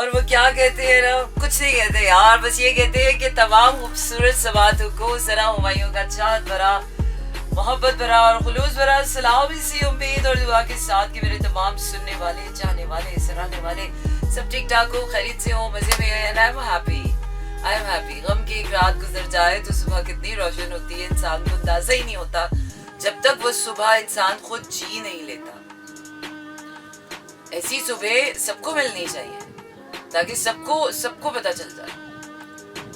और वो क्या कहते हैं ना, कुछ नहीं कहते यार, बस ये कहते हैं कि तमाम खूबसूरत सवातों को ज़रा हुमायूं का चाहत भरा, मोहब्बत भरा और खुलूस भरा सलाम, इसी उम्मीद और दुआ के साथ कि मेरे तमाम सुनने वाले, चाहने वाले, सराहने वाले सब ठीक ठाक हो, खैरियत से हो, मजे में है। And I am happy, I am happy. गम की एक रात गुजर जाए तो सुबह कितनी रोशन होती है, इंसान को अंदाजा ही नहीं होता जब तक वो सुबह इंसान खुद जी नहीं लेता। ऐसी सुबह सबको मिलनी चाहिए ताकि सबको सबको पता चल जाए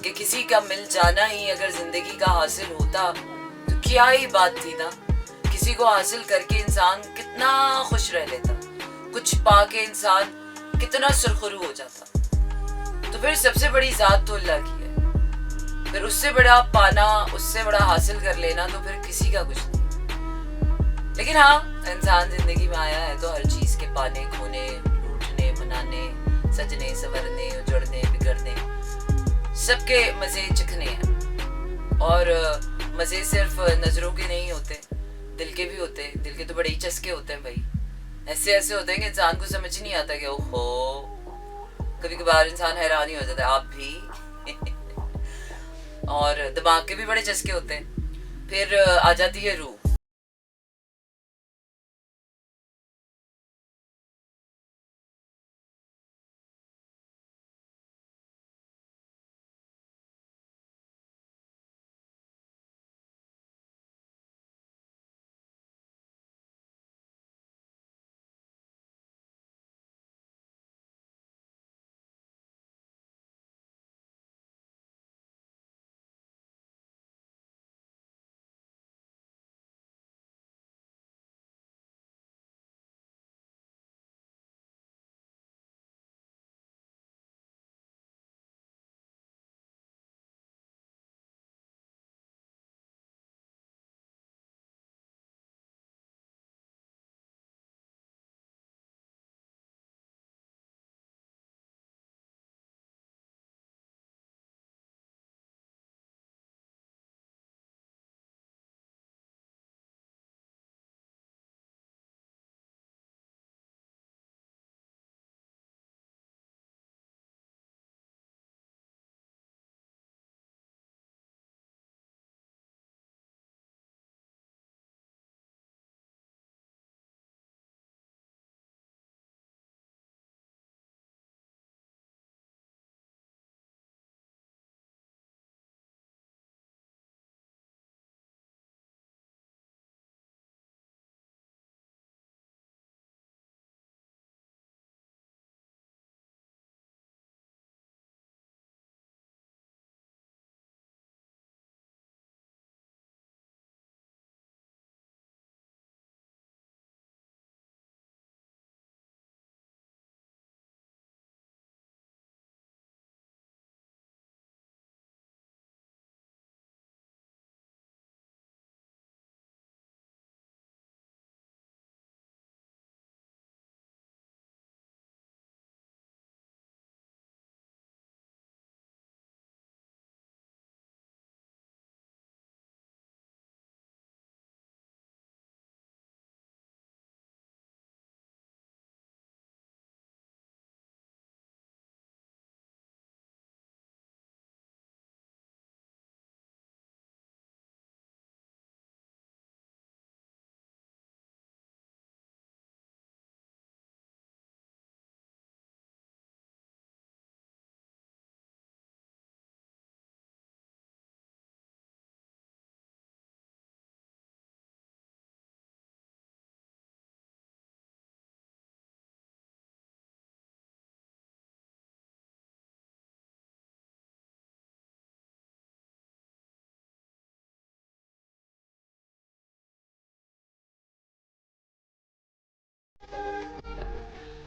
कि किसी का मिल जाना ही अगर जिंदगी का हासिल होता तो क्या ही बात थी ना। किसी को हासिल करके इंसान कितना खुश रह लेता, कुछ पाके इंसान कितना सुरखरू हो जाता। तो फिर सबसे बड़ी जात तो अल्लाह की है, फिर उससे बड़ा पाना, उससे बड़ा हासिल कर लेना तो फिर किसी का कुछ नहीं। लेकिन हाँ, इंसान जिंदगी में आया है तो हर चीज के पाने, खोने, लूटने, मनाने, सजने, संवरने, उजड़ने, बिगड़ने, सबके मजे चखने हैं। और मजे सिर्फ नजरों के नहीं होते, दिल के भी होते हैं। दिल के तो बड़े ही चस्के होते हैं भाई, ऐसे ऐसे होते हैं कि इंसान को समझ नहीं आता कि ओहो, कभी कभार इंसान हैरान ही हो जाता है, आप भी और दिमाग के भी बड़े चस्के होते हैं। फिर आ जाती है रूह।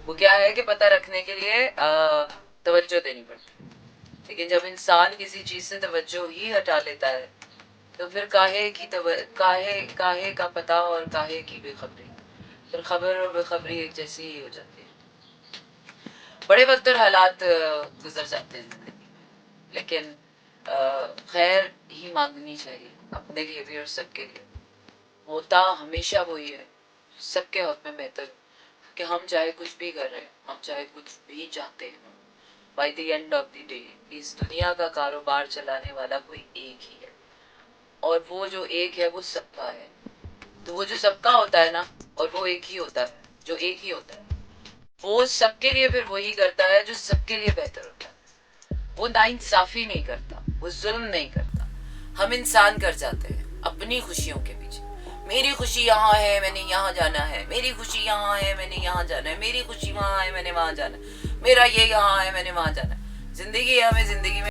वो क्या है कि पता रखने के लिए तवज्जो देनी पड़ती है। लेकिन जब इंसान किसी चीज से तवज्जो ही हटा लेता है तो फिर काहे काहे का पता और काहे की बेखबरी, फिर खबर और बेखबरी एक जैसी ही हो जाती है। बड़े वक्त और हालात गुजर जाते हैं जिंदगी में, लेकिन खैर ही मांगनी चाहिए अपने लिए भी और सबके लिए। होता हमेशा वही है सबके हक में बेहतर कि हम चाहे कुछ भी कर रहे हैं, हम चाहे कुछ भी चाहते हैं, by the end of the day इस दुनिया का कारोबार चलाने वाला कोई एक ही है, और वो जो एक है वो सबका है। तो वो जो सबका होता है ना, और वो एक ही होता है, जो एक ही होता है, वो सबके लिए फिर वही करता है जो सबके लिए बेहतर होता है। वो नाइंसाफी नहीं करता, वो जुल्म नहीं करता। हम इंसान कर जाते हैं अपनी खुशियों के पीछे। मेरी खुशी यहाँ है, मैंने यहाँ जाना है। मेरी खुशी यहाँ है, मैंने यहाँ जाना है। मेरी खुशी वहाँ है, मैंने वहाँ जाना है। मेरा ये यहाँ है, मैंने वहाँ जाना है। जिंदगी है, हमें जिंदगी में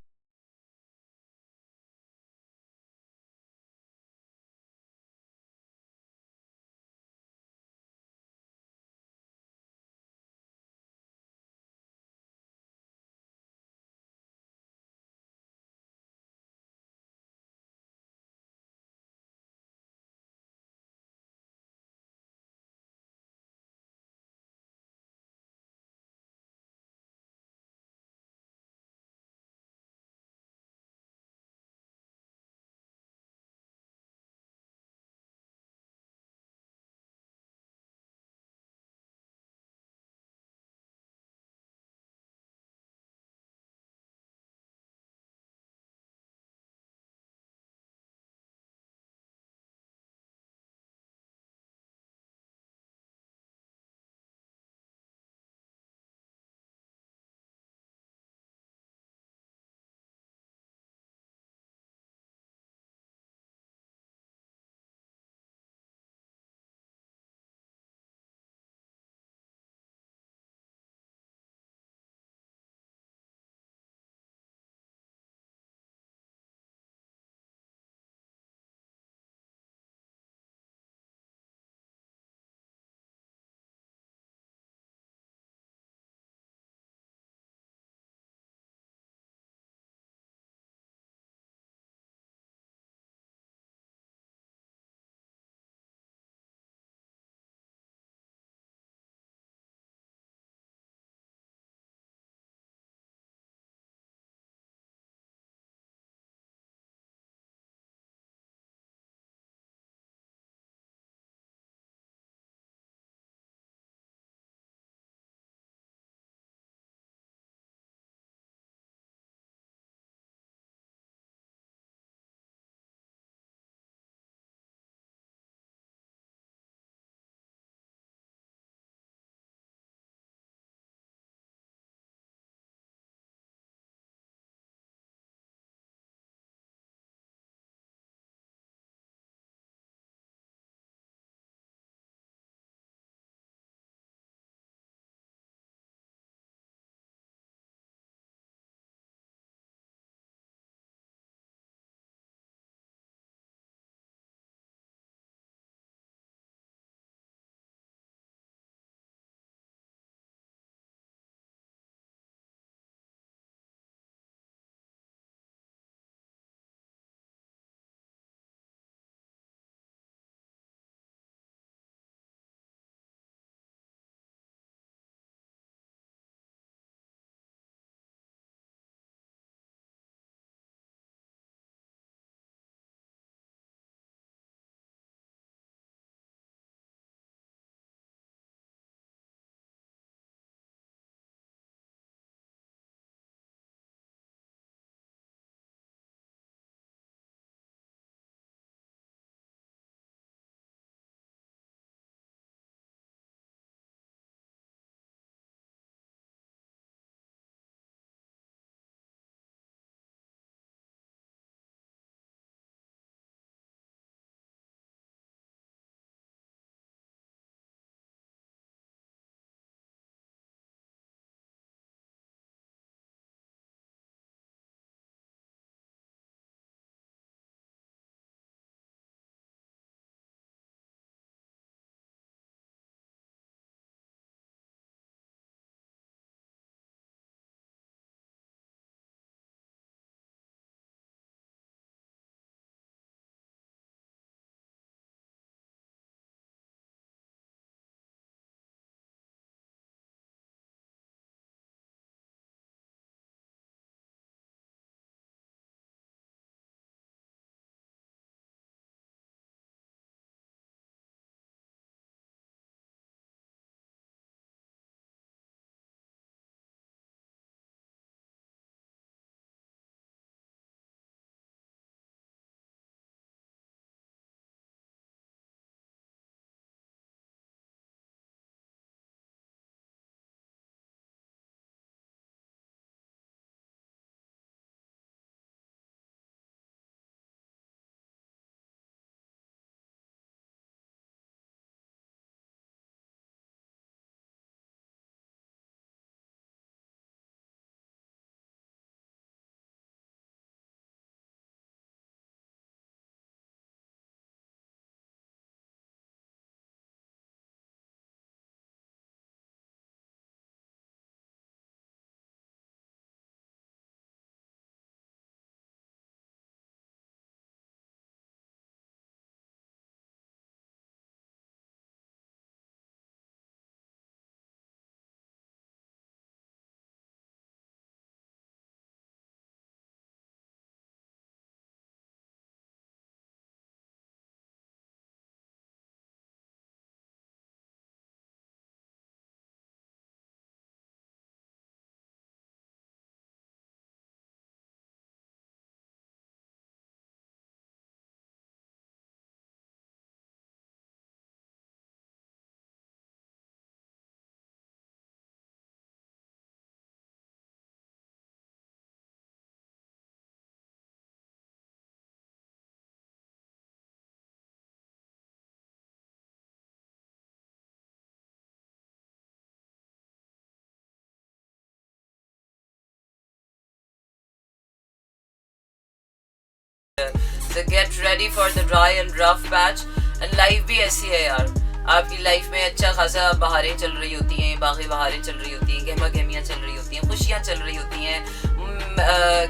So get ready for the dry and rough patch. And life भी ऐसी है यार, आपकी लाइफ में अच्छा खासा बहारें चल रही होती हैं, बाकी बहारें चल रही होती हैं, गहमा गहमियाँ चल रही होती हैं, खुशियाँ चल रही होती हैं,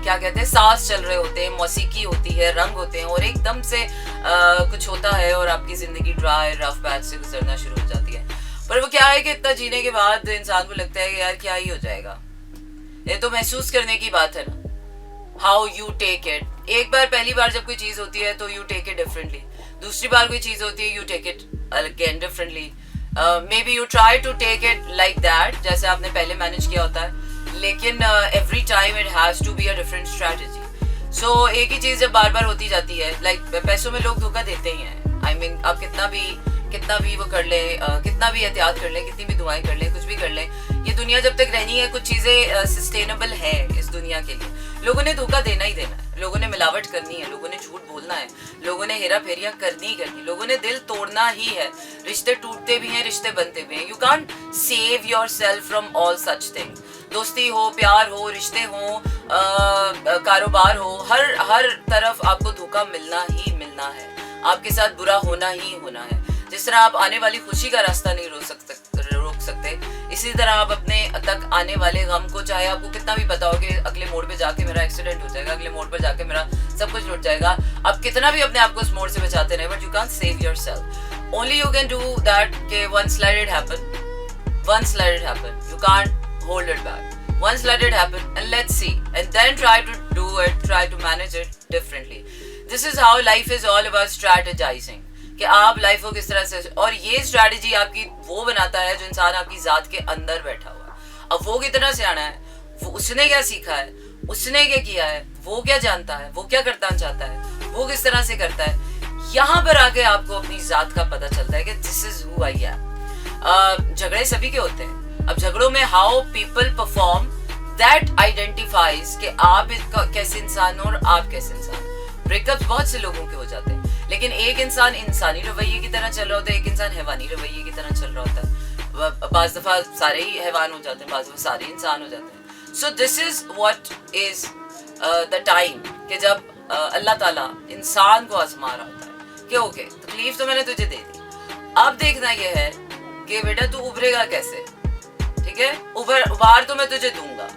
क्या कहते हैं, सांस चल रहे होते हैं, मौसीकी होती है, रंग होते हैं, और एकदम से कुछ होता है और आपकी ज़िंदगी ड्राई रफ पैच से गुजरना शुरू हो जाती है. पर वो क्या है कि इतना जीने के बाद इंसान को लगता है कि यार क्या ही हो जाएगा. ये तो महसूस करने की बात है ना, हाउ यू टेक इट. एक बार पहली बार जब कोई चीज़ होती है तो यू टेक इट डिफरेंटली. दूसरी बार कोई चीज़ होती है you take it again differently. Maybe you try to take it like that, जैसे आपने पहले मैनेज किया होता है, लेकिन every time it has to be a different strategy. So एक ही चीज़ जब बार बार होती जाती है, लाइक पैसों में लोग धोखा देते ही हैं. आई मीन आप कितना भी वो कर ले, कितना भी एहतियात कर ले, कितनी भी दुआएं कर ले, कुछ भी कर ले, ये दुनिया जब तक रहनी है, कुछ चीज़ें सस्टेनेबल है इस दुनिया के लिए. लोगों ने धोखा देना ही देना है, लोगों ने मिलावट करनी है, लोगों ने झूठ बोलना है, लोगों ने हेरा फेरियाँ करनी ही करनी, लोगों ने दिल तोड़ना ही है. रिश्ते टूटते भी हैं, रिश्ते बनते भी हैं. You can't save your self from all such things. दोस्ती हो, प्यार हो, रिश्ते हो, कारोबार हो, हर तरफ आपको धोखा मिलना ही मिलना है. आपके साथ बुरा होना ही होना है. जिस तरह आप आने वाली खुशी का रास्ता नहीं रोक सकते, इसी तरह आप अपने तक आने वाले गम को, चाहे आपको कितना भी पता हो कि अगले मोड़ पे जाके मेरा एक्सीडेंट हो जाएगा, अगले मोड़ पर जाके मेरा सब कुछ लुट जाएगा, आप कितना भी अपने आप को उस मोड़ से बचाते रहे, but you can't save yourself. Only you can do that कि once let it happen, you can't hold it back. Once let it happen and let's see, and then try to manage it differently. This is how life is all about strategizing, कि आप life को किस तरह से, और ये strategy आपकी वो बनाता है जो इंसान आपकी जात के अंदर बैठा हुआ है. अब वो कितना सियाना है, वो उसने क्या सीखा है, उसने क्या किया है, वो क्या जानता है, वो क्या करना चाहता है, वो किस तरह से करता है. यहाँ पर आके आपको अपनी जात का पता चलता है कि this is who I am. झगड़े सभी के होते हैं. अब झगड़ों में how people perform that identifies कि आप कैसे इंसान हो और आप कैसे इंसान. ब्रेकअप्स बहुत से लोगों के हो जाते हैं, लेकिन एक इंसान इंसानी रवैये की तरह चल रहा होता है, एक इंसान हैवानी रवैये की तरह चल रहा होता है. बाज़ दफ़ा सारे ही हैवान हो जाते हैं, बाज़ दफ़ा सारे इंसान हो जाते हैं. So this is what is the time कि जब अल्लाह ताला इंसान को आजमा रहा होता है कि ओके तकलीफ तो मैंने तुझे दे दी, अब देखना यह है कि बेटा तू उभरेगा कैसे. ठीक है, उबार तो मैं तुझे दूंगा.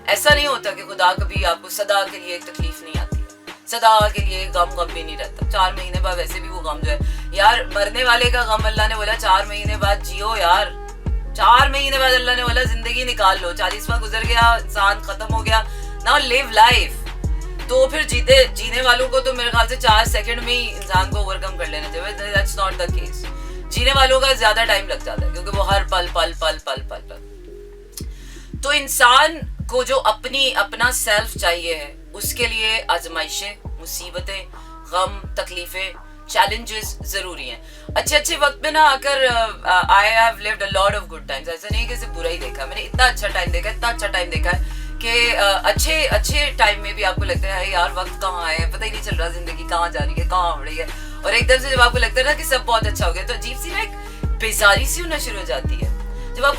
ऐसा नहीं होता कि खुदा कभी आपको सदा के लिए एक तकलीफ नहीं आती, सदा के लिए गम भी नहीं रहता. 4 महीने बाद वैसे भी वो गम जो है यार, मरने वाले का गम अल्लाह ने बोला 4 महीने बाद जियो यार. 4 महीने बाद अल्लाह ने बोला जिंदगी निकाल लो. 40वां गुजर गया, इंसान खत्म हो गया, नाउ लिव लाइफ. तो फिर जीने वालों को तो मेरे ख्याल से 4 सेकंड में ही इंसान को ओवरकम कर लेना चाहिए. That's not the case. जीने वालों का ज्यादा टाइम लग जाता है, क्योंकि वो हर पल पल पल पल पल पल. तो इंसान को जो अपना सेल्फ चाहिए है, उसके लिए आजमाइशें, मुसीबतें, गम, तकलीफें, चैलेंजेस जरूरी हैं. अच्छे वक्त में ना आकर I have lived a lot of good times. ऐसा नहीं कि सिर्फ बुरा ही देखा, मैंने इतना अच्छा टाइम देखा है कि अच्छे टाइम में भी आपको लगता है यार वक्त कहाँ है, पता ही नहीं चल रहा, जिंदगी कहाँ जा रही है, कहाँ उड़ रही है. और एकदम से जब आपको लगता है ना कि सब बहुत अच्छा हो गया, तो अजीब सी ना एक बेजारी सी होना शुरू हो जाती है. जब आप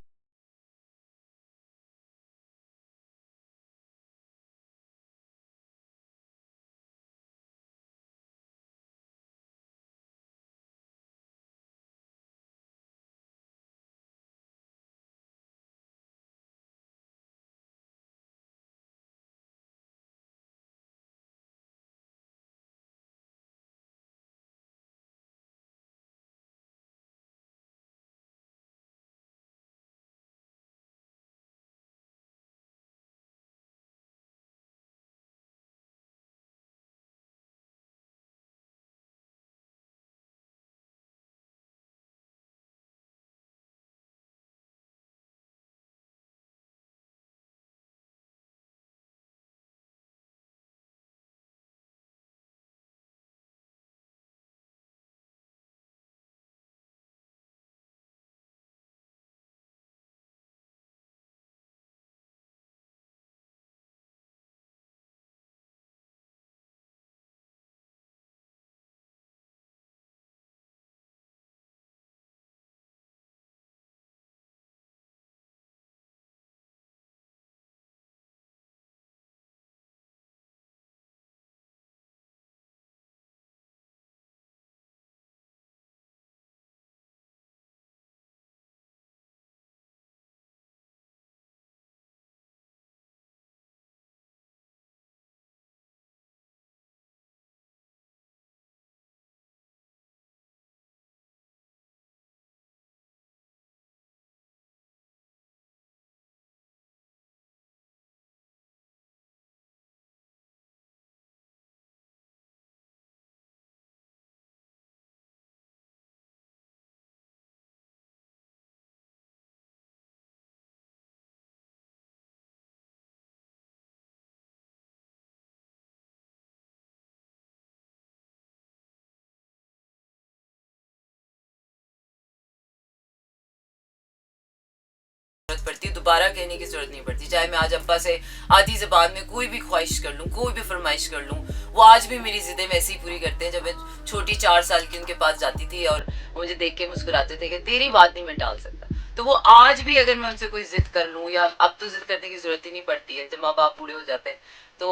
दोबारा कहने की जरूरत नहीं पड़ती। चाहे मैं आज अब्बा से आधी ज़बान में कोई भी ख्वाहिश कर लूँ, कोई भी फरमाइश कर लूँ, वो आज भी मेरी ज़िद्दें वैसी पूरी करते हैं। जब मैं छोटी 4 साल की उनके पास जाती थी और मुझे देख के मुस्कुराते थे कि तेरी बात नहीं मैं टाल सकता, तो वो आज भी अगर मैं उनसे कोई जिद कर लूँ, या अब तो जिद करने की जरूरत ही नहीं पड़ती है, जब माँ बाप बूढ़े हो जाते हैं तो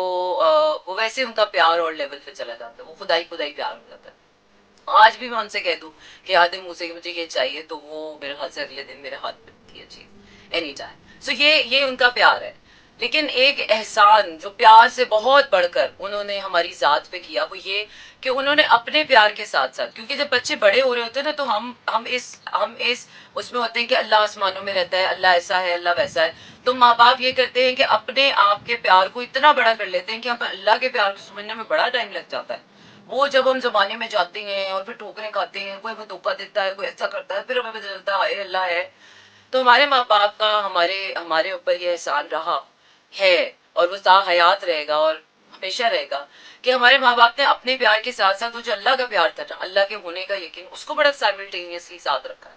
वो वैसे उनका प्यार और लेवल पे चला जाता है, वो खुदाई खुदाई प्यार हो जाता है। आज भी मैं उनसे कह दूं कि आधे मुंह से मुझे ये चाहिए, तो वो मेरे हाथ से अगले दिन मेरे हाथ में रखती है चीज एनी टाइम। सो ये उनका प्यार है। लेकिन एक एहसान जो प्यार से बहुत बढ़कर उन्होंने हमारी जात पे किया, वो ये कि उन्होंने अपने प्यार के साथ साथ, क्योंकि जब बच्चे बड़े हो रहे होते हैं ना, तो हम इस उसमें होते हैं कि अल्लाह आसमानों में रहता है, अल्लाह ऐसा है, अल्लाह वैसा है। तो माँ बाप ये करते हैं कि अपने आप के प्यार को इतना बड़ा कर लेते हैं कि हमें अल्लाह के प्यार को समझने में बड़ा टाइम लग जाता है। वो जब हम जमाने में जाते हैं और फिर ठोकरें खाते हैं, कोई हमें धोखा देता है, कोई ऐसा करता है, फिर हमें पता चलता है अल्लाह है। तो हमारे माँ बाप का हमारे हमारे ऊपर ये एहसान रहा है, और वो हयात रहेगा और हमेशा रहेगा, कि हमारे माँ बाप ने अपने प्यार के साथ साथ वो जो अल्लाह का प्यार था, अल्लाह के होने का यकीन, उसको बड़ा साइमल्टेनियसली साथ रखा है।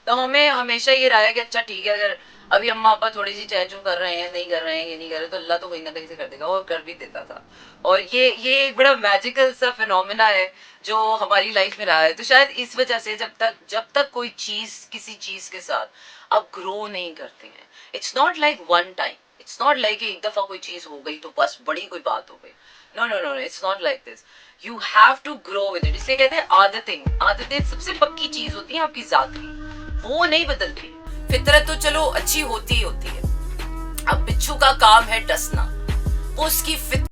तो हमें हमेशा ये रहा है कि अच्छा ठीक है, अगर अभी अम्मा पापा थोड़ी सी चहचू कर रहे हैं, नहीं कर रहे हैं, ये नहीं कर रहे, तो अल्लाह तो कहीं ना कहीं से कर देगा, और कर भी देता था। और ये एक बड़ा मैजिकल सा फिनोमेना है जो हमारी लाइफ में रहा है। तो शायद इस वजह से जब तक कोई चीज किसी चीज के साथ आप ग्रो नहीं करते हैं, it's not like one time, it's not like एक दफा कोई चीज हो गई तो बस बड़ी कोई बात हो गई। No no no, it's not like this. You have to grow with it. इसलिए कहते हैं आदतें सबसे पक्की चीज होती है आपकी जात की, वो नहीं बदलती। फितरत तो चलो अच्छी होती ही होती है। अब बिच्छू का काम है डसना, उसकी फितरत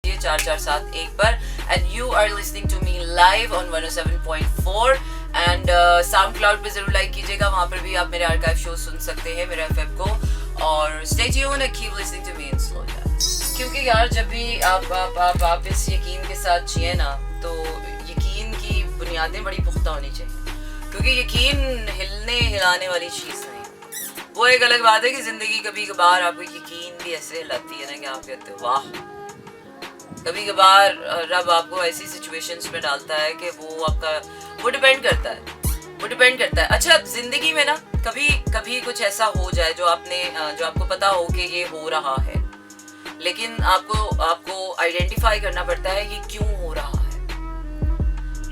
ये 4471 पर, and you are listening to me live on 107.4 and SoundCloud पे जरूर लाइक कीजिएगा, वहां पर भी आप मेरे आर्काइव शो सुन सकते हैं, मेरे एफएम को। और stay tuned and keep listening to me in slow jazz. क्योंकि यार जब भी आप इस यकीन के साथ जिए ना, तो यकीन की बुनियादें बड़ी पुख्ता होनी चाहिए, क्योंकि यकीन हिलने हिलाने वाली चीज़ नहीं। वो एक अलग बात है कि जिंदगी कभी कभार आपको यकीन भी ऐसे हिलाती है ना कि आप कहते हो वाह। कभी कभार रब आपको ऐसी सिचुएशंस में डालता है कि वो डिपेंड करता है। अच्छा, जिंदगी में ना कभी कभी कुछ ऐसा हो जाए जो आपको पता हो कि ये हो रहा है, लेकिन आपको आइडेंटिफाई करना पड़ता है ये क्यों हो रहा है।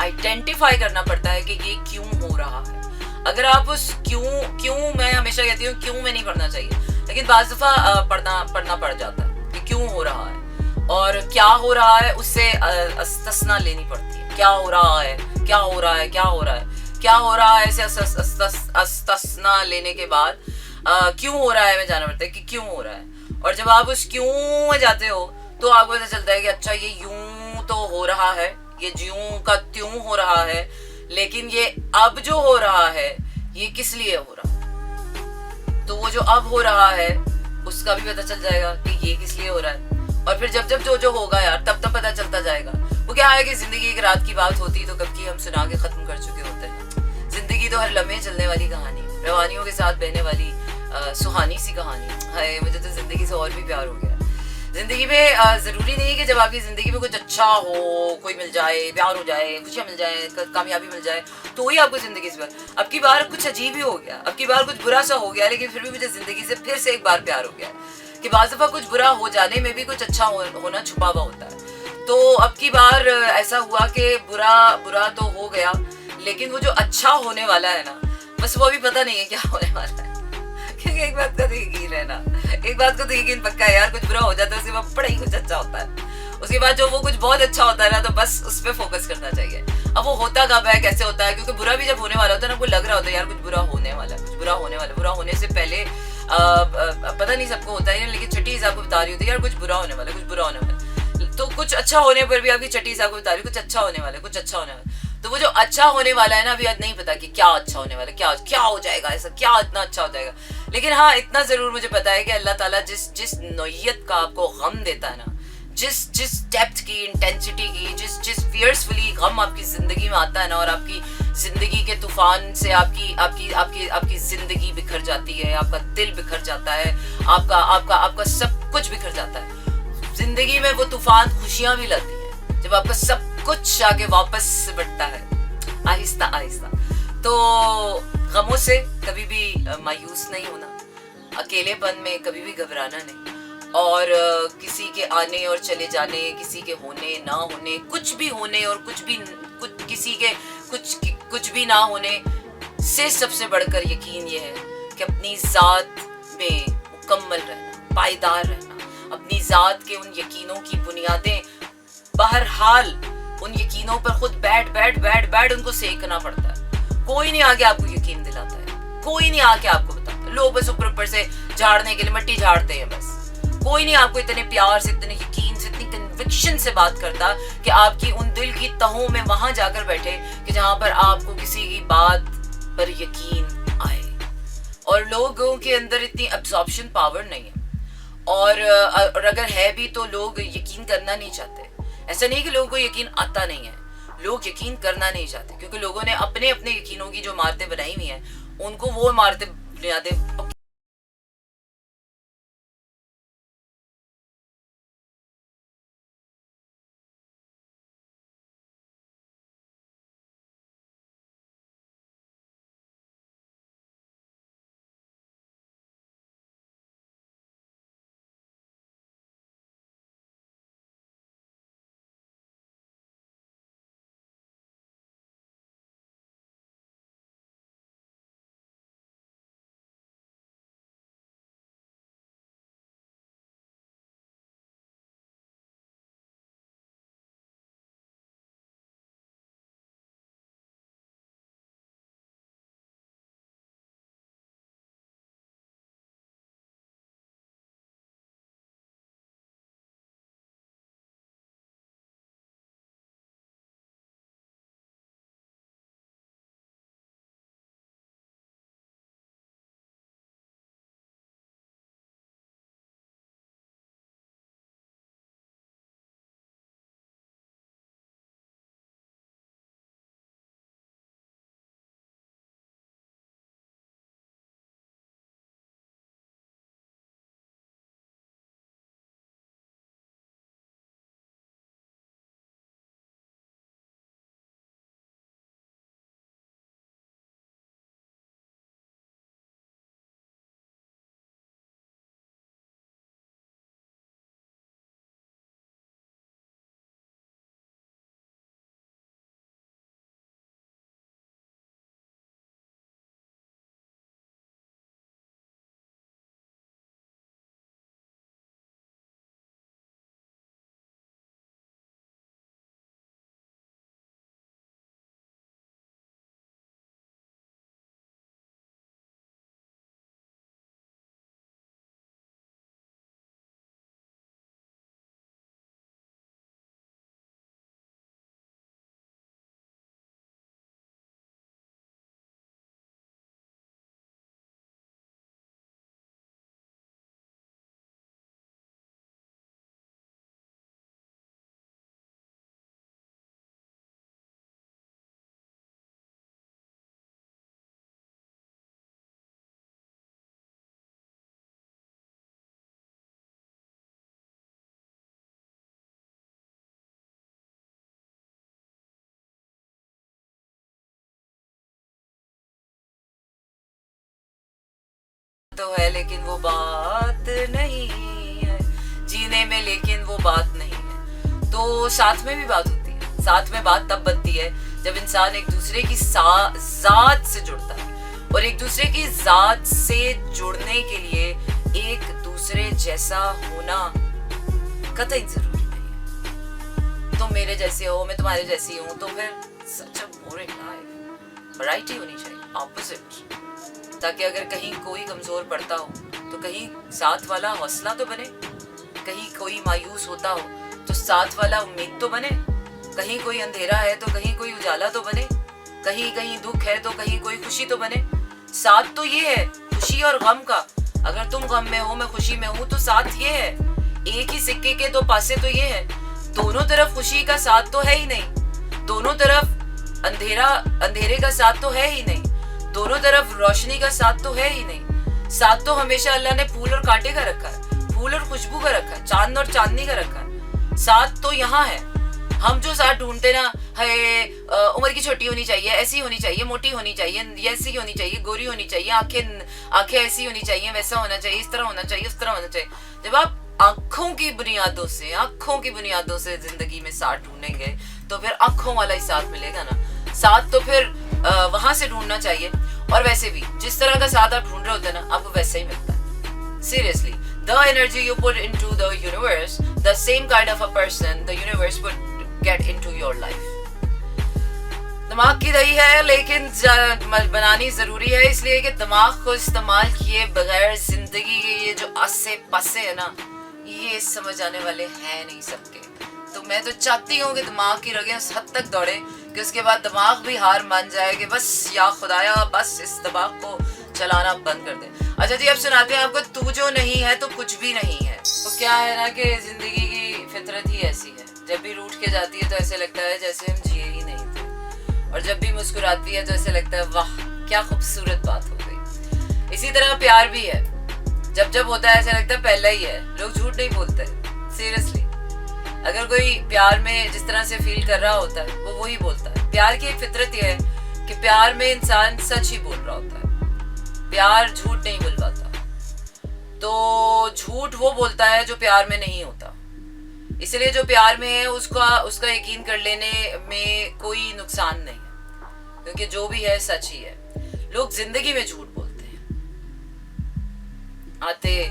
आइडेंटिफाई करना पड़ता है कि ये क्यों हो रहा है। अगर आप उस क्यों मैं हमेशा कहती हूँ क्यों में नहीं पढ़ना चाहिए, लेकिन बाज़ दफ़ा पढ़ना पड़ जाता है कि क्यों हो रहा है, और क्या हो रहा है उससे अस्तस्ना लेनी पड़ती है। क्या हो रहा है, क्या हो रहा है, क्या हो रहा है, क्या हो रहा है, ऐसे अस्तस्ना लेने के बाद क्यों हो रहा है में जाना पड़ता है कि क्यों हो रहा है। और जब आप उस क्यों में जाते हो तो आपको पता चलता है कि अच्छा ये यूं तो हो रहा है, ये ज्यूं का त्यों हो रहा है, लेकिन ये अब जो हो रहा है ये किस लिए हो रहा है। तो वो जो अब हो रहा है उसका भी पता चल जाएगा कि ये किस लिए हो रहा है। और फिर जब जो होगा यार तब पता चलता जाएगा। वो क्या है कि जिंदगी एक रात की बात होती तो कब की हम सुना के खत्म कर चुके होते हैं। जिंदगी तो हर लम्हे चलने वाली कहानी, रवानियों के साथ बहने वाली सुहानी सी कहानी है। मुझे तो जिंदगी से और भी प्यार हो गया। जिंदगी में जरूरी नहीं कि जब आपकी जिंदगी में कुछ अच्छा हो, कोई मिल जाए, प्यार हो जाए, खुशियाँ मिल जाए, कामयाबी मिल जाए, तो ही आपको जिंदगी से प्यार। अब की बार कुछ अजीब ही हो गया, अब की बार कुछ बुरा सा हो गया, लेकिन फिर भी मुझे जिंदगी से फिर से एक बार प्यार हो गया कि बाज़ दफ़ा कुछ बुरा हो जाने में भी कुछ अच्छा होना छुपा हुआ होता है। तो अब की बार ऐसा हुआ कि बुरा बुरा तो हो गया, लेकिन वो जो अच्छा होने वाला है ना, बस वो अभी पता नहीं है क्या होने वाला है। क्योंकि एक बात का तो यकीन है ना, एक बात का तो यकीन पक्का है यार, कुछ बुरा हो जाता है उसके बाद बड़ा ही कुछ अच्छा होता है। उसके बाद जो वो कुछ बहुत अच्छा होता है ना, तो बस उस पर फोकस करना चाहिए। अब वो होता कब है, कैसे होता है, क्योंकि बुरा भी जब होने वाला होता है ना, आपको लग रहा होता है यार कुछ बुरा होने वाला है, कुछ बुरा होने वाला है। बुरा होने से पहले पता नहीं सबको होता है, लेकिन छठी हिसाब को बता रही होती है यार कुछ बुरा होने वाला है, कुछ बुरा होने वाला है। तो कुछ अच्छा होने पर भी आपकी छठी हिसाब को बता रही है कुछ अच्छा होने वाला है, कुछ अच्छा होने वाला है। तो वो जो अच्छा होने वाला है ना, अभी आज नहीं पता कि क्या अच्छा होने वाला है, क्या क्या हो जाएगा, ऐसा क्या इतना अच्छा हो जाएगा। लेकिन हाँ, इतना जरूर मुझे पता है कि अल्लाह ताला जिस जिस नौयत का आपको गम देता है ना, जिस जिस डेप्थ की, इंटेंसिटी की, जिस जिस फियर्सफुली गम आपकी जिंदगी में आता है ना, और आपकी जिंदगी के तूफान से आपकी आपकी आपकी आपकी जिंदगी बिखर जाती है, आपका दिल बिखर जाता है, आपका आपका आपका सब कुछ बिखर जाता है। जिंदगी में वो तूफान खुशियां भी लाती है जब आपका सब कुछ आगे वापस सिमटता है, आहिस्ता आहिस्ता। तो गमों से कभी भी मायूस नहीं होना, अकेलेपन में कभी भी घबराना नहीं, और किसी के आने और चले जाने, किसी के होने ना होने, कुछ भी होने और कुछ किसी के कुछ भी ना होने से सबसे बढ़कर यकीन ये है कि अपनी ज़ात में मुकम्मल रहना, पायदार रहना, अपनी ज़ात के उन यकीनों की बुनियादें, बहरहाल उन यकीनों पर खुद बैठ उनको सेकना पड़ता है। कोई नहीं आके आपको यकीन दिलाता है, कोई नहीं आके आपको बताता। लोग बस ऊपर से झाड़ने के लिए मिट्टी झाड़ते हैं बस। कोई नहीं आपको इतने प्यार से, इतने यकीन से, इतनी कन्विक्शन से बात करता कि आपकी उन दिल की तहों में वहां जाकर बैठे कि जहां पर आपको किसी की बात पर यकीन आए। और लोगों के अंदर इतनी अब्जॉर्प्शन पावर नहीं है, और अगर है भी तो लोग यकीन करना नहीं चाहते। ऐसा नहीं कि लोगों को यकीन आता नहीं है, लोग यकीन करना नहीं चाहते, क्योंकि लोगों ने अपने अपने यकीनों की जो इमारतें बनाई हुई हैं, उनको वो इमारतें बुनियादें तो है, लेकिन वो बात नहीं खाने में लेकिन वो बात नहीं है। तो साथ में भी बात होती है, साथ में बात तब बनती है जब इंसान एक दूसरे की जात से जुड़ता है, और एक दूसरे की जात से जुड़ने के लिए एक दूसरे जैसा होना कतई जरूरी नहीं है। तुम मेरे जैसे हो, मैं तुम्हारे जैसी हूँ, तो फिर सच अ बोरिंग लाइफ। वैरायटी होनी चाहिए, ऑपोजिट, ताकि अगर कहीं कोई कमजोर पड़ता हो तो कहीं साथ वाला हौसला तो बने, कहीं कोई मायूस होता हो तो साथ वाला उम्मीद तो बने, कहीं कोई अंधेरा है तो कहीं कोई उजाला तो बने, कहीं कहीं दुख है तो कहीं कोई खुशी तो बने। साथ तो ये है खुशी और गम का। अगर तुम गम में हो, मैं खुशी में हूँ, तो साथ ये है। एक ही सिक्के के दो पासे तो ये है, दोनों तरफ खुशी का साथ तो है ही नहीं, दोनों तरफ अंधेरे का साथ तो है ही नहीं, दोनों तरफ रोशनी का साथ तो है ही नहीं। साथ तो हमेशा अल्लाह ने फूल और कांटे का रखा है, फूल और खुशबू का रखा है, चांद और चांदनी का रखा है। साथ तो यहाँ है। हम जो साथ ढूंढते ना है, उम्र की छोटी होनी चाहिए, ऐसी होनी चाहिए, मोटी होनी चाहिए, ऐसी होनी चाहिए, गोरी होनी चाहिए, आंखें ऐसी होनी चाहिए, वैसा होना चाहिए, इस तरह होना चाहिए, उस तरह होना चाहिए। जब आप आंखों की बुनियादों से जिंदगी में साथ ढूंढेंगे तो फिर आंखों वाला ही साथ मिलेगा ना। साथ तो फिर वहां से ढूंढना चाहिए। और वैसे भी जिस तरह का साथ आप ढूंढ रहे होते हैं ना, आपको वैसे ही मिलता है। Seriously, the energy you put into the universe, the same kind of a person the universe would get into your life. दिमाग की दही है लेकिन बनानी जरूरी है, इसलिए कि दिमाग को इस्तेमाल किए बगैर जिंदगी के ये जो आसे पासे है ना, ये समझ आने वाले हैं नहीं सबके। तो मैं तो चाहती हूँ कि दिमाग की रगें उस हद तक दौड़े कि उसके बाद दिमाग भी हार मान जाए कि बस या खुदाया, बस इस दिमाग को चलाना बंद कर दे। अच्छा जी, अब सुनाते हैं आपको तू जो नहीं है तो कुछ भी नहीं है। तो क्या है ना कि जिंदगी की फितरत ही ऐसी है, जब भी रूठ के जाती है तो ऐसे लगता है जैसे हम जिए ही नहीं थे, और जब भी मुस्कुराती है तो ऐसे लगता है वाह क्या खूबसूरत बात हो गई। इसी तरह प्यार भी है, जब जब होता है ऐसा लगता है पहला ही है। लोग झूठ नहीं बोलते, सीरियसली। अगर कोई प्यार में जिस तरह से फील कर रहा होता है वो वही बोलता है। प्यार की एक फितरत यह है कि प्यार में इंसान सच ही बोल रहा होता है, प्यार झूठ नहीं बुलवाता। तो झूठ वो बोलता है जो प्यार में नहीं होता। इसलिए जो प्यार में है उसका यकीन कर लेने में कोई नुकसान नहीं है, क्योंकि जो भी है सच ही है। लोग जिंदगी में झूठ बोलते हैं। आते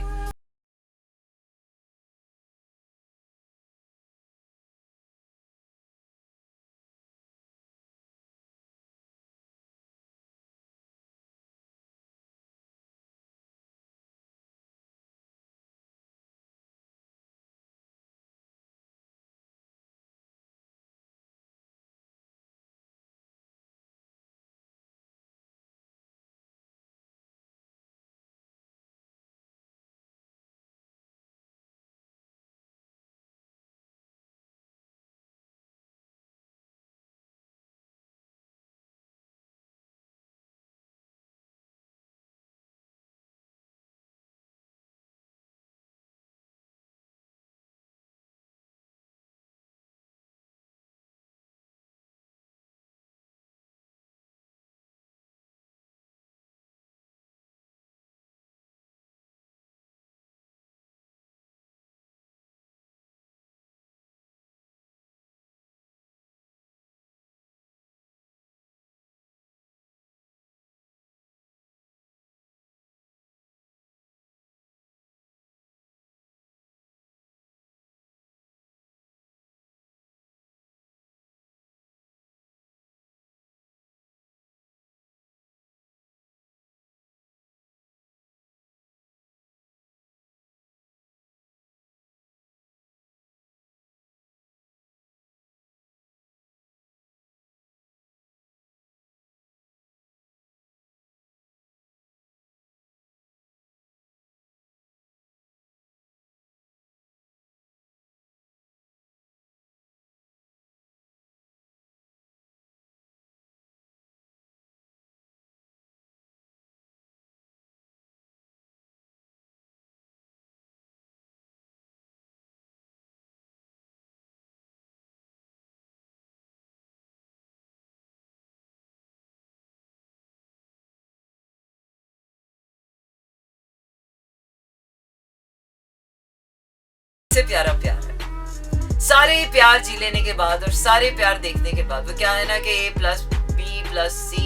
से प्यारा प्यार है। सारे प्यार जी लेने के बाद और सारे प्यार देखने के बाद वो क्या है ना कि A+B+C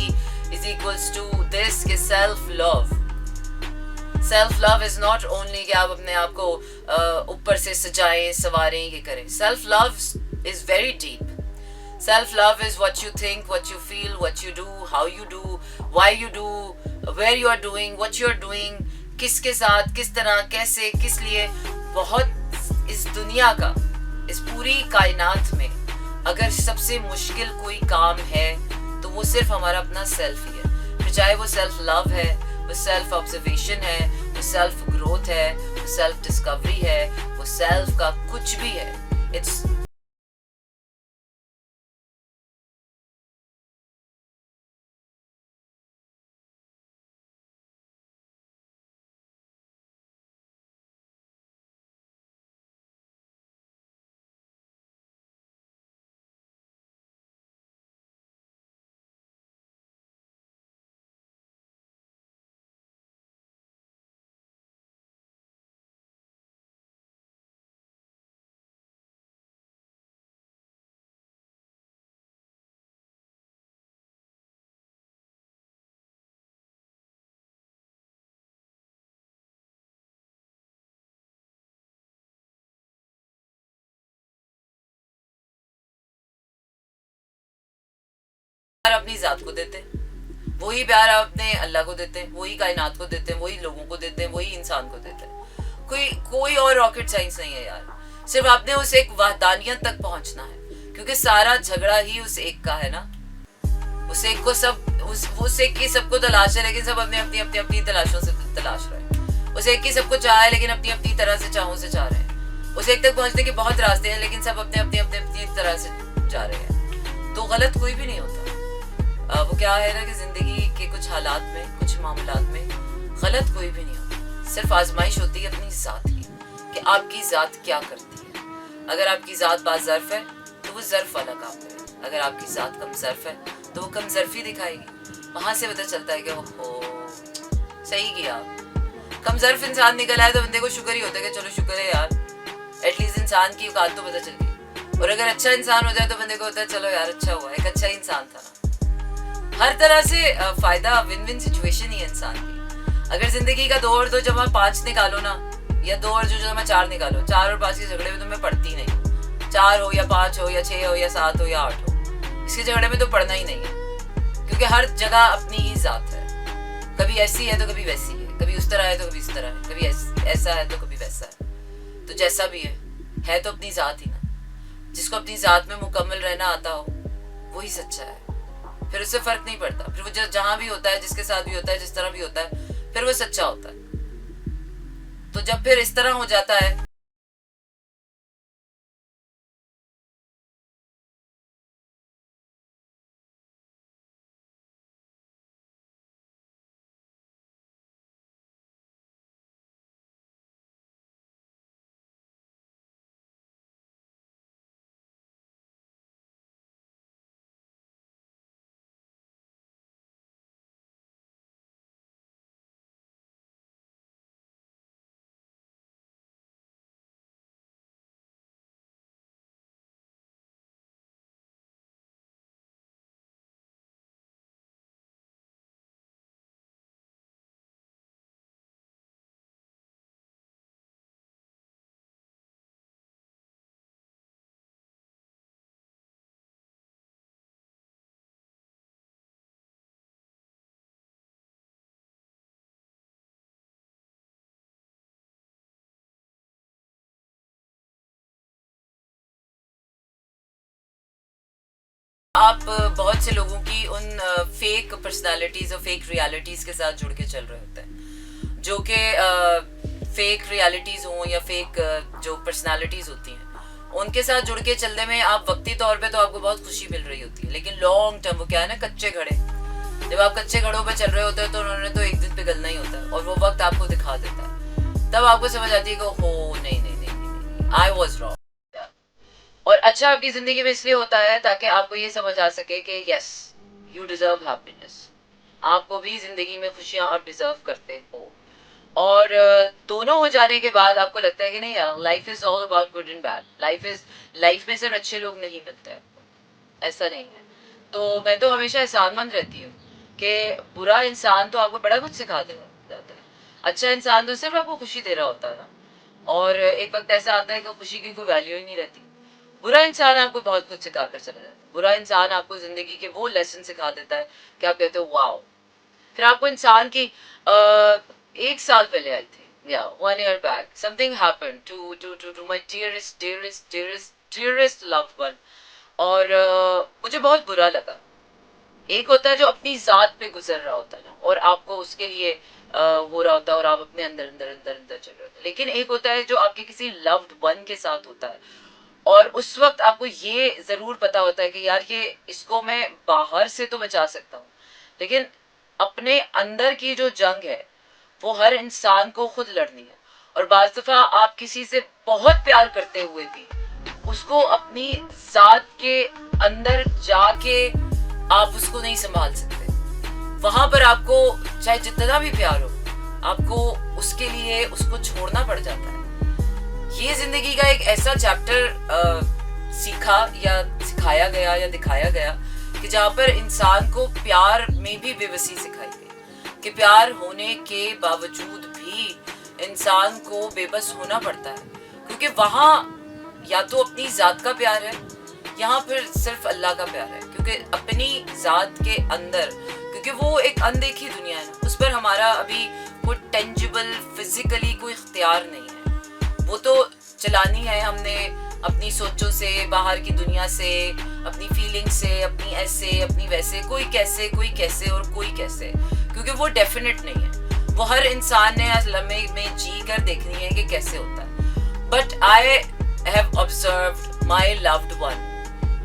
is equals to this के self love. Self love is not only कि आप अपने आप को ऊपर से सजाएं सवारें ये करें। Self love is very deep. Self love is what you think, what you feel, what you do, how you do, why you do, where you are doing, what you are doing, किसके साथ, किस तरह, कैसे, किस लिए। बहुत इस दुनिया का, इस पूरी कायनात में अगर सबसे मुश्किल कोई काम है तो वो सिर्फ हमारा अपना सेल्फ ही है। फिर चाहे वो सेल्फ लव है, वो सेल्फ ऑब्जर्वेशन है, वो सेल्फ ग्रोथ है, वो सेल्फ डिस्कवरी है, वो सेल्फ का कुछ भी है। इट्स अपनी जात को देते हैं, वही प्यार आप अपने अल्लाह को देते हैं, वही कायनात को देते हैं, वही लोगों को देते हैं, वही इंसान को देते हैं। कोई और रॉकेट साइंस नहीं है यार। सिर्फ आपने उस एक वहदानियत तक पहुंचना है, क्योंकि सारा झगड़ा ही उस एक का है ना। उस एक को उस एक की सबको तलाश है, लेकिन सब अपनी तलाशों से तलाश रहे हैं। उस एक की सबको चाह है, लेकिन अपनी तरह से चाहों से चाह रहे हैं। उस एक तक पहुंचने के बहुत रास्ते हैं, लेकिन सब अपनी तरह से जा रहे हैं। तो गलत कोई भी नहीं होता। वो क्या है ना कि जिंदगी के कुछ हालात में, कुछ मामलात में गलत कोई भी नहीं होता। सिर्फ आजमाइश होती है अपनी जात की, कि आपकी जात क्या करती है। अगर आपकी जात बाज़र्फ है तो वो ज़र्फ वाला काम करे, अगर आपकी जात कम ज़र्फ है तो वो कम ज़र्फी दिखाएगी। वहाँ से पता चलता है कि ओहो सही किया। कम ज़र्फ इंसान निकल आए तो बंदे को शुक्र ही होता है कि चलो शुक्र है यार, एटलीस्ट इंसान की औकात तो पता चल गई। और अगर अच्छा इंसान हो जाए तो बंदे को होता है चलो यार अच्छा हुआ, एक अच्छा इंसान था। हर तरह से फायदा, विन विन सिचुएशन ही है इंसान की। अगर जिंदगी का 2 और 2 जमा 5 निकालो ना, या 2 और 2 जमा 4 निकालो, 4 और 5 के झगड़े में तो मैं पढ़ती नहीं। 4 हो या 5 हो या 6 हो या 7 हो या 8 हो, इसके झगड़े में तो पढ़ना ही नहीं है। क्योंकि हर जगह अपनी ही जात है। कभी ऐसी है तो कभी वैसी है, कभी उस तरह है तो कभी इस तरह है, कभी ऐसा है तो कभी वैसा है। तो जैसा भी है तो अपनी जात ही ना। जिसको अपनी जात में मुकम्मल रहना आता हो वही सच्चा है। फिर उससे फर्क नहीं पड़ता, फिर वो जहां भी होता है, जिसके साथ भी होता है, जिस तरह भी होता है, फिर वो सच्चा होता है। तो जब फिर इस तरह हो जाता है, आप बहुत से लोगों की उन फेक पर्सनालिटीज और फेक रियलिटीज के साथ जुड़ के चल रहे होते हैं, जो कि फेक रियलिटीज हों या फेक जो पर्सनालिटीज होती हैं, उनके साथ जुड़ के चलने में आप वक्ती तौर पे तो आपको बहुत खुशी मिल रही होती है, लेकिन लॉन्ग टर्म वो क्या है ना, कच्चे घड़े। जब आप कच्चे घड़ों पे चल रहे होते हैं तो उन्होंने तो एक दिन पिघलना ही होता है, और वो वक्त आपको दिखा देता है। तब आपको समझ आती है कि हो नहीं, आई वॉज रॉन्ग। और अच्छा आपकी जिंदगी में इसलिए होता है ताकि आपको ये समझ आ सके कि यस यू डिजर्व हैप्पीनेस। आपको भी जिंदगी में खुशियां आप डिजर्व करते हो। और दोनों हो जाने के बाद आपको लगता है कि नहीं यार, life is all about good and bad, life में सिर्फ अच्छे लोग नहीं मिलते हैं, ऐसा नहीं है। तो मैं तो हमेशा एहसानमंद रहती हूँ कि बुरा इंसान तो आपको बड़ा कुछ सिखा देता है, अच्छा इंसान तो सिर्फ आपको खुशी दे रहा होता है ना। और एक वक्त ऐसा आता है कि खुशी की कोई वैल्यू ही नहीं रहती। बुरा इंसान आपको बहुत कुछ सिखा कर चला जाता है, बुरा इंसान आपको जिंदगी के वो लेसन सिखा देता है कि आप कहते हो वाओ। फिर आपको इंसान की एक साल पहले आई थी या 1 year back something happened to my dearest loved one. और मुझे बहुत बुरा लगा। एक होता है जो अपनी जात पे गुजर रहा होता है ना, और आपको उसके लिए हो रहा होता है और आप अपने अंदर अंदर अंदर अंदर चल रहे होते हैं। लेकिन एक होता है जो आपके किसी लव्ड वन के साथ होता है, और उस वक्त आपको ये जरूर पता होता है कि यार ये इसको मैं बाहर से तो बचा सकता हूँ, लेकिन अपने अंदर की जो जंग है वो हर इंसान को खुद लड़नी है। और बाज दफा आप किसी से बहुत प्यार करते हुए भी उसको अपनी जात के अंदर जाके आप उसको नहीं संभाल सकते। वहां पर आपको चाहे जितना भी प्यार हो, आपको उसके लिए उसको छोड़ना पड़ जाता है। ये जिंदगी का एक ऐसा चैप्टर सीखा या सिखाया गया या दिखाया गया कि जहाँ पर इंसान को प्यार में भी बेबसी सिखाई गई कि प्यार होने के बावजूद भी इंसान को बेबस होना पड़ता है, क्योंकि वहाँ या तो अपनी जात का प्यार है, यहाँ फिर सिर्फ अल्लाह का प्यार है। क्योंकि अपनी जात के अंदर, क्योंकि वो एक अनदेखी दुनिया है, उस पर हमारा अभी कोई टेंजिबल फिजिकली कोई इख्तियार नहीं है। वो तो चलानी है हमने अपनी सोचों से, बाहर की दुनिया से, अपनी फीलिंग से, अपनी ऐसे अपनी वैसे, कोई कैसे और कोई कैसे, क्योंकि वो डेफिनेट नहीं है। वो हर इंसान ने आज लम्हे में जी कर देखनी है कि कैसे होता है। But I have observed my loved one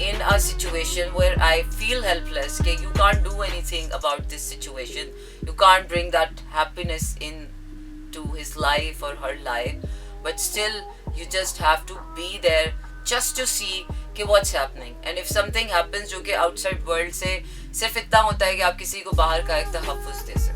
in a situation where I feel helpless कि you can't do anything about this situation, you can't bring that happiness in to his life or her life, but still you just have to be there just to see कि what's happening, and if something happens जो कि outside world से सिर्फ इतना होता है कि आप किसी को बाहर का एक तहफ़्फ़ुज़ दे सकते हैं।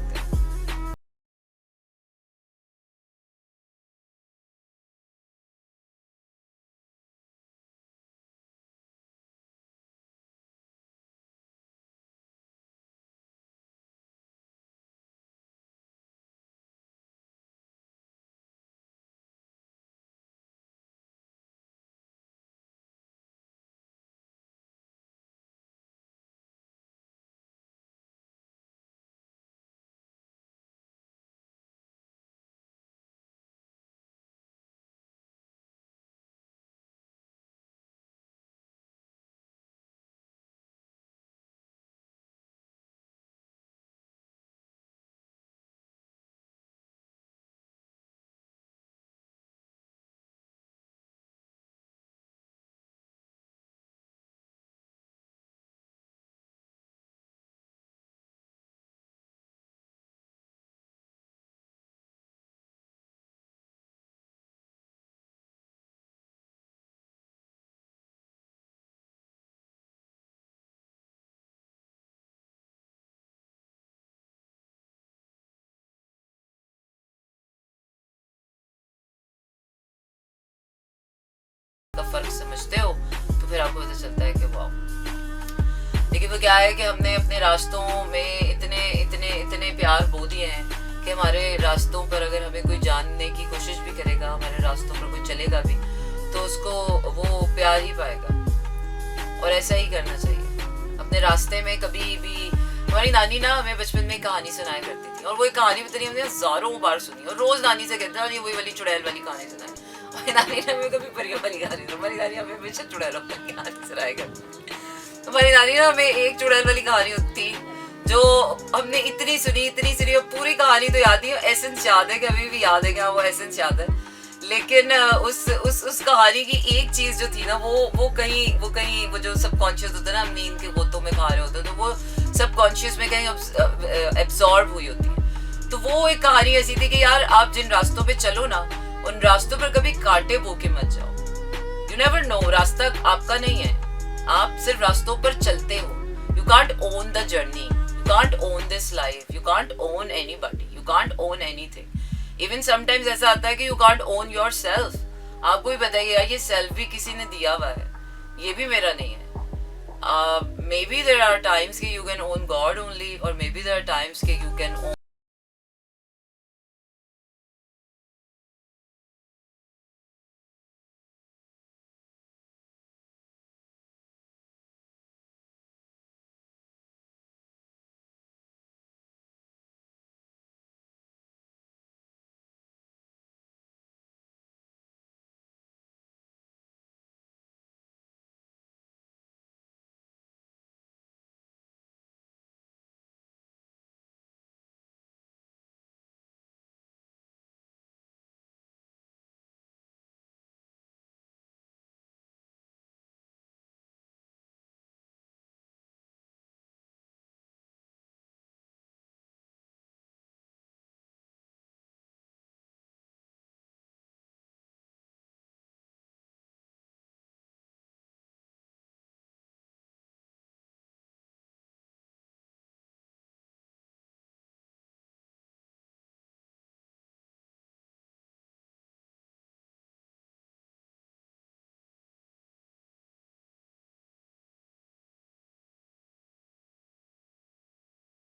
का फर्क समझते हो तो फिर आपको पता चलता है कि वाह। लेकिन वो क्या है कि हमने अपने रास्तों में इतने इतने इतने प्यार बो दिए हैं कि हमारे रास्तों पर अगर हमें कोई जानने की कोशिश भी करेगा, हमारे रास्तों पर कोई चलेगा भी, तो उसको वो प्यार ही पाएगा। और ऐसा ही करना चाहिए अपने रास्ते में। कभी भी हमारी नानी ना हमें बचपन में कहानी सुनाया करती थी, और वो कहानी पता नहीं हमने हजारों बार सुनी, और रोज नानी से कहते हैं वही वाली चुड़ैल वाली कहानी सुनाई। और नानी ने हमें कभी परियों वाली कहानी, हमारी नानी हमें हमेशा चुड़ैलों वाली कहानी सुनाया करती। हमारी नानी ना हमें एक चुड़ैल वाली कहानी होती जो हमने इतनी सुनी और पूरी कहानी तो याद नहीं, एसेंस याद है कि अभी भी याद है क्या वो एसेंस याद है। लेकिन उस कहानी की एक चीज जो थी ना, वो कहीं वो जो सबकॉन्शियस होता है ना, हम नींद के गोतों में खा रहे होते हैं, तो वो सबकॉन्शियस में कहीं एब्जॉर्ब हुई होती है। तो वो एक कहानी ऐसी थी कि यार आप जिन रास्तों पे चलो ना, उन रास्तों पर कभी कांटे बो के मत जाओ। यू नेवर नो, रास्ता आपका नहीं है, आप सिर्फ रास्तों पर चलते हो। You can't own the journey, you can't own this life, you can't own anybody, you can't own anything. Even sometimes ऐसा आता है कि you can't own your self. आपको ही बताइए ये सेल्फ भी किसी ने दिया हुआ है, ये भी मेरा नहीं है. Maybe there are times कि you can own god only, और maybe there are times कि यू कैन ओन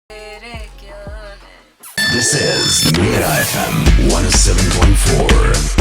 तेरे क्या है. This is Mira FM 107.4.